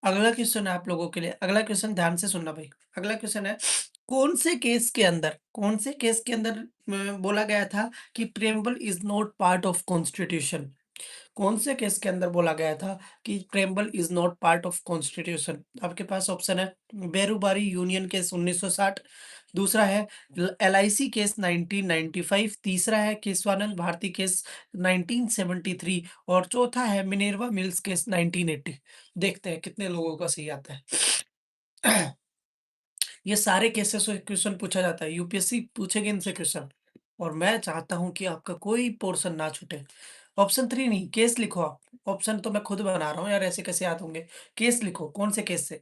अगला क्वेश्चन है आप लोगों के लिए। अगला क्वेश्चन ध्यान से सुनना भाई। अगला क्वेश्चन है, कौन से केस के अंदर बोला गया था कि preamble is not part of constitution? कौन से केस के अंदर बोला गया था कि preamble is not part of constitution? आपके पास ऑप्शन है, बेरूबारी यूनियन केस 1960, दूसरा है एलआईसी केस 1995, तीसरा है केशवानंद भारती केस 1973 और चौथा है मिनेर्वा मिल्स केस 1980। देखते हैं कितने लोगों का सही आता है। ये सारे केसेस से क्वेश्चन पूछा जाता है, यूपीएससी पूछेगी इनसे क्वेश्चन और मैं चाहता हूं कि आपका कोई पोर्शन ना छूटे। ऑप्शन थ्री नहीं, केस लिखो आप। ऑप्शन तो मैं खुद बना रहा हूँ यार, ऐसे कैसे याद होंगे। केस लिखो, कौन से केस से?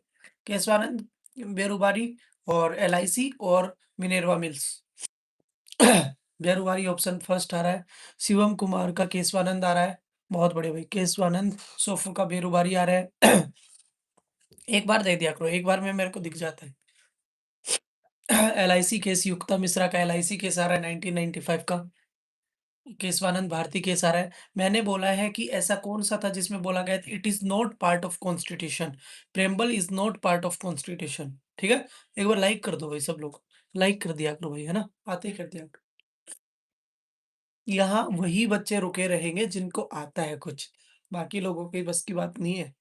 केशवानंद, बेरुबारी और एलआईसी और मिनेर्वा मिल्स। बेरुबारी ऑप्शन फर्स्ट आ रहा है, शिवम कुमार का केशवानंद आ रहा है, बहुत बढ़िया भाई, केशवानंद। सोफू का बेरुबारी आ रहा है। एक बार दे दिया करो, एक बार में मेरे को दिख जाता है। एलआईसी केस, युक्ता मिश्रा का एलआईसी केस आ रहा है 1995 का। केशवानंद भारती केस आ रहा है। मैंने बोला है कि ऐसा कौन-सा था जिसमें बोला गया था it is not part of constitution, preamble is not part of constitution, ठीक है? एक बार लाइक कर दो भाई सब लोग, लाइक कर दिया करो भाई, है ना? आते ही कर दिया करो। यहाँ वही बच्चे रुके रहेंगे जिनको आता है कुछ, बाकी लोगों की बस की बात नहीं है,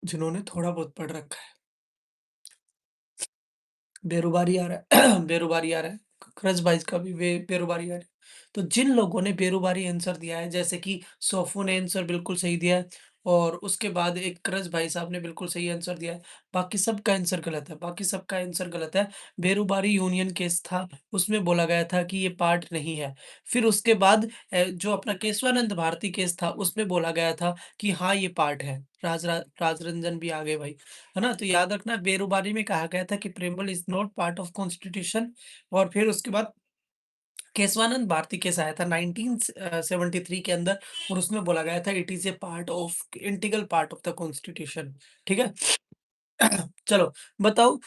जिन्होंने थोड़ा बहुत पढ़ रखा है। बेरोबारी आ रहा है, बेरोबारी आ रहा है, क्रज बाइज का भी बेरोबारी आ रहा है। तो जिन लोगों ने बेरोबारी आंसर दिया है, जैसे कि सोफू ने आंसर बिल्कुल सही दिया है और उसके बाद एक क्रज भाई साहब ने बिल्कुल सही आंसर दिया है। बाकी सबका आंसर गलत है, बाकी सबका आंसर गलत है। बेरोबारी यूनियन केस था, उसमें बोला गया था कि ये पार्ट नहीं है। फिर उसके बाद जो अपना केशवानंद भारती केस था, उसमें बोला गया था कि हाँ, ये पार्ट है। राजरंजन भी आ गए भाई। है ना? तो याद रखना, बेरुबारी में कहा गया था कि preamble is not part of constitution और फिर उसके बाद केशवानंद भारती केस आया था 1973 के अंदर और उसमें बोला गया था it is a part of integral part of the constitution. ठीक है? चलो बताओ,